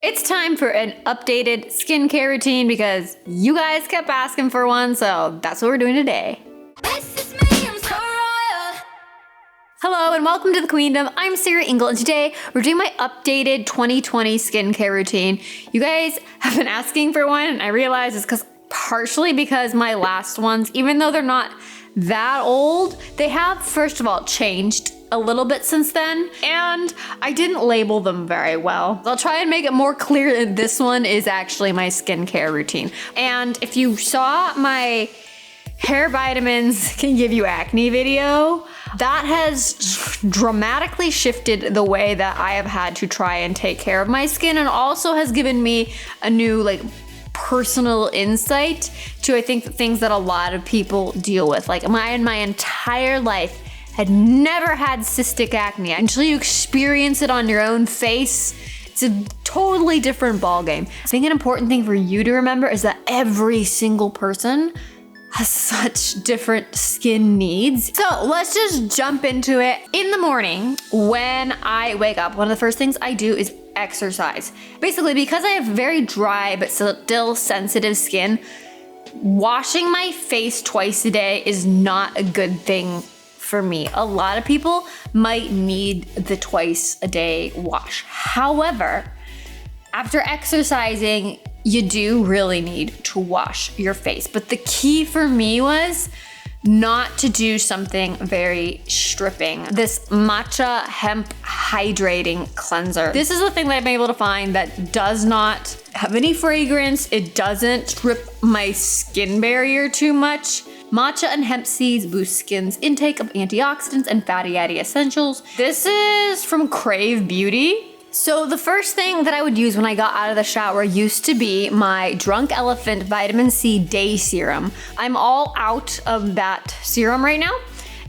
It's time for an updated skincare routine because you guys kept asking for one, so that's what we're doing today. This is me, I'm so royal. Hello and welcome to the Queendom. I'm Sarah Engel and today we're doing my updated 2020 skincare routine. You guys have been asking for one and I realize it's partially because my last ones, even though they're not that old, they have first of all changed a little bit since then, and I didn't label them very well. I'll try and make it more clear that this one is actually my skincare routine. And if you saw my hair vitamins can give you acne video, that has dramatically shifted the way that I have had to try and take care of my skin, and also has given me a new personal insight to I think the things that a lot of people deal with. Like my entire life had never had cystic acne until you experience it on your own face. It's a totally different ballgame. I think an important thing for you to remember is that every single person has such different skin needs. So let's just jump into it. In the morning, when I wake up, one of the first things I do is exercise. Basically, because I have very dry but still sensitive skin, washing my face twice a day is not a good thing for me. A lot of people might need the twice a day wash. However, after exercising, you do really need to wash your face. But the key for me was not to do something very stripping. This matcha hemp hydrating cleanser. This is the thing that I've been able to find that does not have any fragrance. It doesn't strip my skin barrier too much. Matcha and hemp seeds boost skin's intake of antioxidants and fatty essentials. This is from Crave Beauty. So the first thing that I would use when I got out of the shower used to be my Drunk Elephant Vitamin C Day Serum. I'm all out of that serum right now,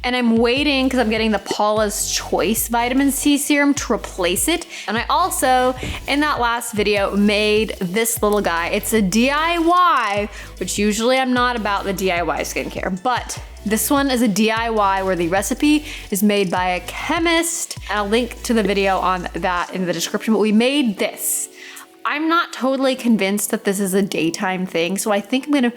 and I'm waiting because I'm getting the Paula's Choice Vitamin C Serum to replace it. And I also, in that last video, made this little guy. It's a DIY, which usually I'm not about the DIY skincare, but this one is a DIY where the recipe is made by a chemist. And I'll link to the video on that in the description, but we made this. I'm not totally convinced that this is a daytime thing, so I think I'm gonna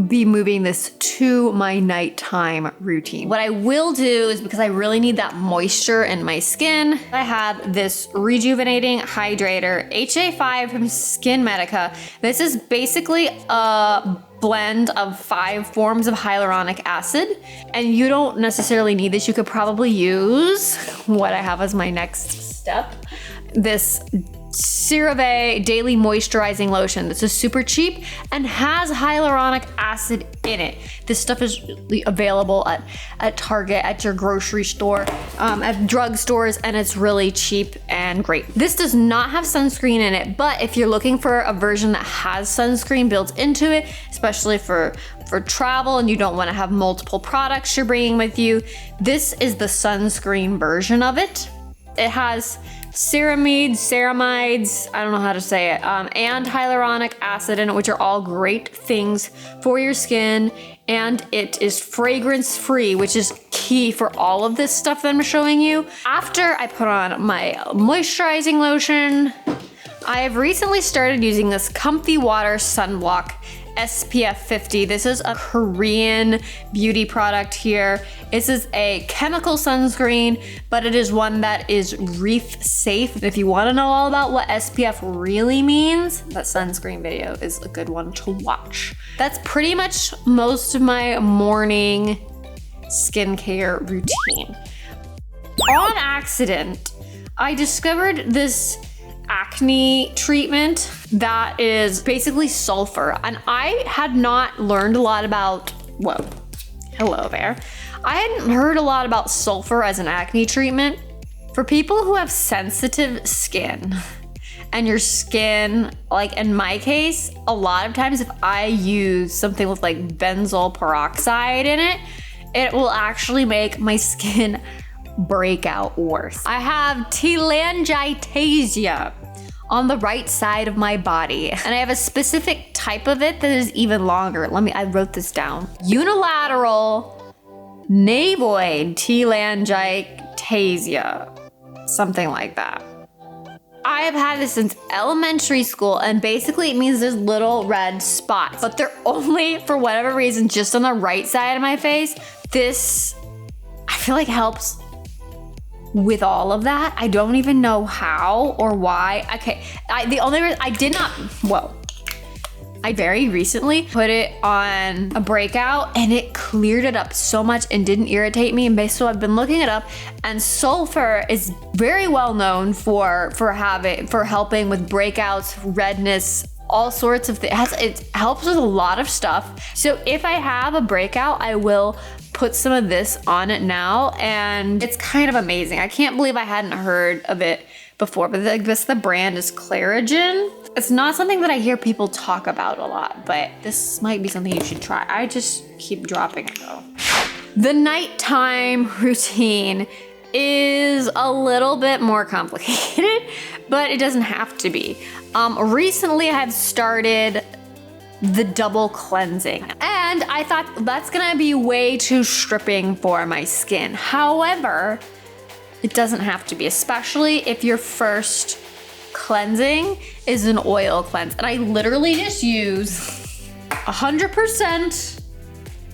be moving this to my nighttime routine. What I will do is, because I really need that moisture in my skin, I have this rejuvenating hydrator, HA5 from Skin Medica. This is basically a blend of 5 forms of hyaluronic acid, and you don't necessarily need this. You could probably use what I have as my next step, this CeraVe Daily Moisturizing Lotion. This is super cheap and has hyaluronic acid in it. This stuff is available at Target, at your grocery store, at drugstores, and it's really cheap and great. This does not have sunscreen in it, but if you're looking for a version that has sunscreen built into it, especially for travel and you don't want to have multiple products you're bringing with you, this is the sunscreen version of it. It has ceramides, I don't know how to say it, and hyaluronic acid in it, which are all great things for your skin. And it is fragrance free, which is key for all of this stuff that I'm showing you. After I put on my moisturizing lotion, I have recently started using this Comfy Water Sunblock SPF 50. This is a Korean beauty product here. This is a chemical sunscreen, but it is one that is reef safe. If you want to know all about what SPF really means, that sunscreen video is a good one to watch. That's pretty much most of my morning skincare routine. On accident, I discovered this acne treatment that is basically sulfur, and I had not learned a lot about, whoa, hello there. I hadn't heard a lot about sulfur as an acne treatment. For people who have sensitive skin, and your skin, like in my case, a lot of times if I use something with like benzoyl peroxide in it, it will actually make my skin break out worse. I have telangiectasia on the right side of my body, and I have a specific type of it that is even longer. I wrote this down. Unilateral navoid telangiectasia, something like that. I have had this since elementary school, and basically it means there's little red spots, but they're only, for whatever reason, just on the right side of my face. This, I feel like, helps with all of that. I don't even know how or why. Okay, the only reason I did not, I very recently put it on a breakout and it cleared it up so much and didn't irritate me. And so I've been looking it up, and Sulfur is very well known for helping with breakouts, redness, all sorts of things. It helps with a lot of stuff. So if I have a breakout, I will put some of this on it now, and it's kind of amazing. I can't believe I hadn't heard of it before, but the brand is Clarigen. It's not something that I hear people talk about a lot, but this might be something you should try. I just keep dropping it though. The nighttime routine is a little bit more complicated, but it doesn't have to be. Recently I've started the double cleansing, and I thought that's gonna be way too stripping for my skin. However, it doesn't have to be, especially if your first cleansing is an oil cleanse. And I literally just use 100%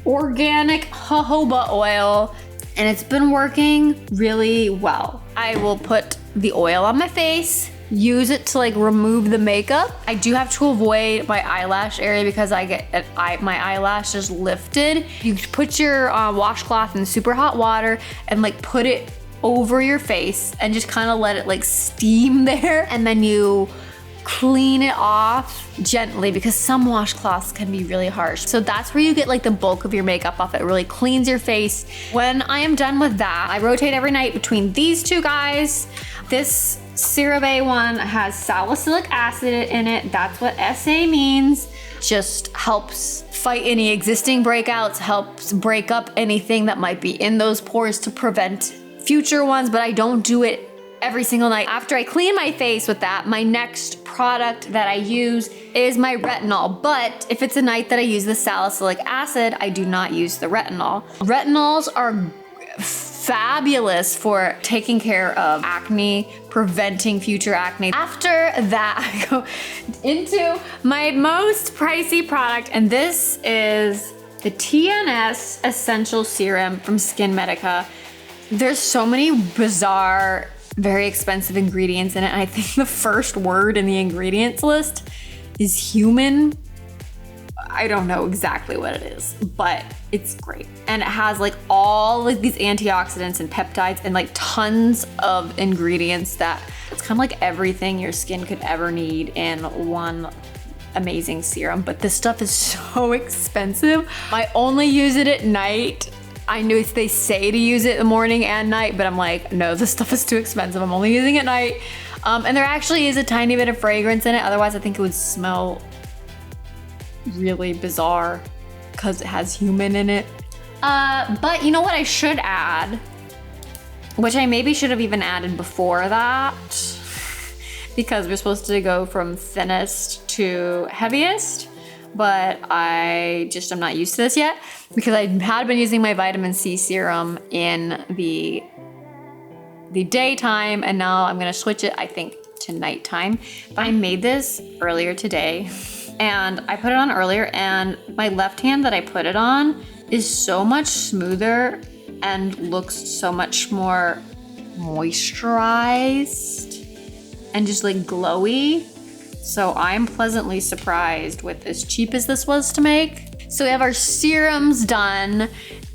organic jojoba oil, and it's been working really well. I will put the oil on my face, use it to like remove the makeup. I do have to avoid my eyelash area because I get my eyelashes lifted. You put your washcloth in super hot water and like put it over your face and just kind of let it like steam there, and then you clean it off gently because some washcloths can be really harsh. So that's where you get like the bulk of your makeup off. It really cleans your face. When I am done with that, I rotate every night between these two guys. This CeraVe one has salicylic acid in it. That's what SA means. Just helps fight any existing breakouts, helps break up anything that might be in those pores to prevent future ones, but I don't do it every single night. After I clean my face with that, my next product that I use is my retinol. But if it's a night that I use the salicylic acid, I do not use the retinol. Retinols are fabulous for taking care of acne, preventing future acne. After that, I go into my most pricey product, and this is the TNS Essential Serum from Skin Medica. There's so many bizarre, very expensive ingredients in it. And I think the first word in the ingredients list is human. I don't know exactly what it is, but it's great. And it has like all like these antioxidants and peptides and like tons of ingredients that it's kind of like everything your skin could ever need in one amazing serum. But this stuff is so expensive. I only use it at night. I know they say to use it in the morning and night, but I'm like, no, this stuff is too expensive. I'm only using it at night. And there actually is a tiny bit of fragrance in it. Otherwise, I think it would smell really bizarre because it has human in it. But you know what I should add, which I maybe should have even added before that, because we're supposed to go from thinnest to heaviest. But I just am not used to this yet because I had been using my vitamin C serum in the daytime, and now I'm gonna switch it, I think, to nighttime. I made this earlier today, and I put it on earlier, and my left hand that I put it on is so much smoother and looks so much more moisturized and just like glowy. So I'm pleasantly surprised with as cheap as this was to make. So we have our serums done,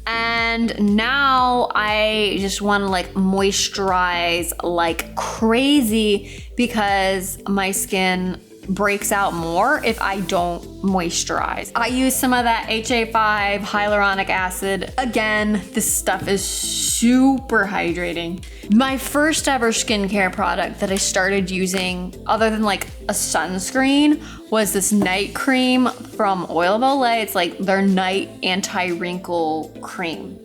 and now I just want to like moisturize like crazy because my skin breaks out more if I don't moisturize. I use some of that HA5 hyaluronic acid. Again, this stuff is super hydrating. My first ever skincare product that I started using, other than like a sunscreen, was this night cream from Oil of Olay. It's like their night anti-wrinkle cream,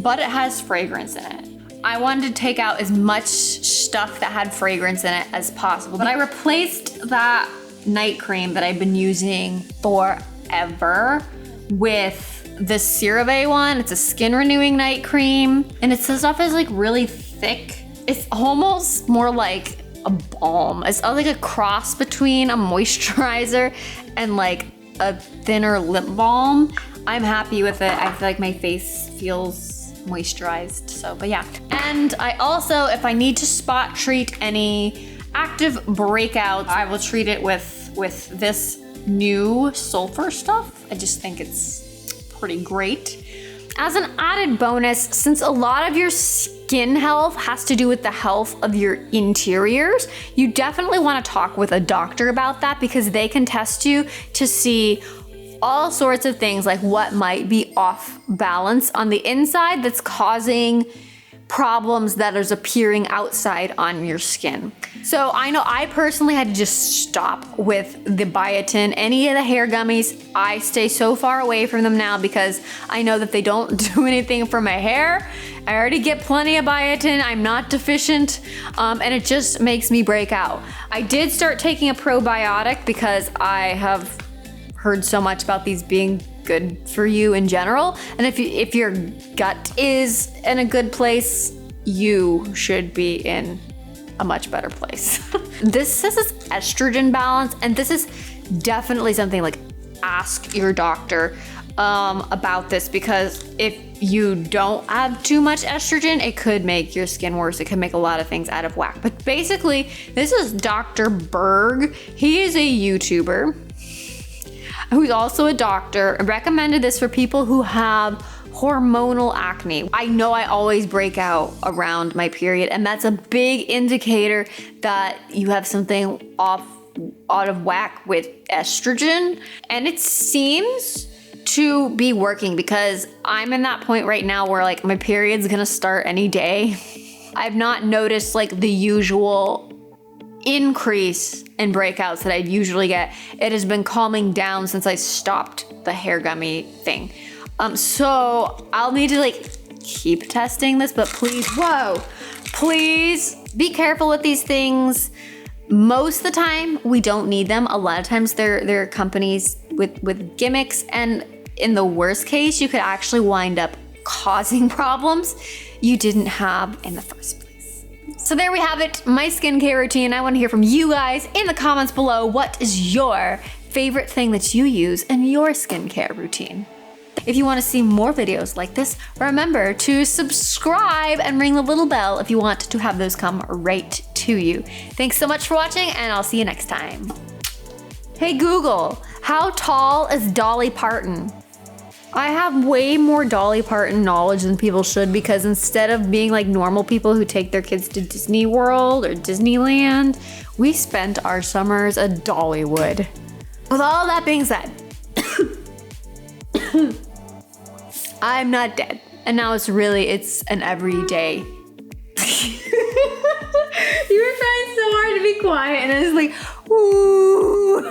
but it has fragrance in it. I wanted to take out as much stuff that had fragrance in it as possible, but I replaced that night cream that I've been using forever with this CeraVe one. It's a skin renewing night cream, and the stuff is like really thick. It's almost more like a balm. It's like a cross between a moisturizer and like a thinner lip balm. I'm happy with it. I feel like my face feels moisturized, so, but yeah. And I also, if I need to spot treat any active breakouts, I will treat it with this new Sulfur stuff. I just think it's pretty great. As an added bonus, since a lot of your skin health has to do with the health of your interiors, you definitely want to talk with a doctor about that, because they can test you to see all sorts of things, like what might be off balance on the inside that's causing problems that is appearing outside on your skin. So I know I personally had to just stop with the biotin. Any of the hair gummies, I stay so far away from them now because I know that they don't do anything for my hair. I already get plenty of biotin, I'm not deficient, and it just makes me break out. I did start taking a probiotic because I have heard so much about these being good for you in general. And if your gut is in a good place, you should be in a much better place. This says it's estrogen balance, and this is definitely something like ask your doctor about this, because if you don't have too much estrogen, it could make your skin worse. It could make a lot of things out of whack. But basically, this is Dr. Berg. He is a YouTuber who's also a doctor, and recommended this for people who have hormonal acne. I know I always break out around my period, and that's a big indicator that you have something out of whack with estrogen. And it seems to be working, because I'm in that point right now where like my period's gonna start any day. I've not noticed like the usual increase in breakouts that I'd usually get. It has been calming down since I stopped the hair gummy thing. So I'll need to like keep testing this, but please be careful with these things. Most of the time we don't need them. A lot of times they're companies with gimmicks, and in the worst case, you could actually wind up causing problems you didn't have in the first place. So there we have it, my skincare routine. I want to hear from you guys in the comments below. What is your favorite thing that you use in your skincare routine? If you want to see more videos like this, remember to subscribe and ring the little bell if you want to have those come right to you. Thanks so much for watching, and I'll see you next time. Hey Google, how tall is Dolly Parton? I have way more Dolly Parton knowledge than people should, because instead of being like normal people who take their kids to Disney World or Disneyland, we spent our summers at Dollywood. With all that being said, I'm not dead. And now it's an everyday. You were trying so hard to be quiet, and it's like, ooh.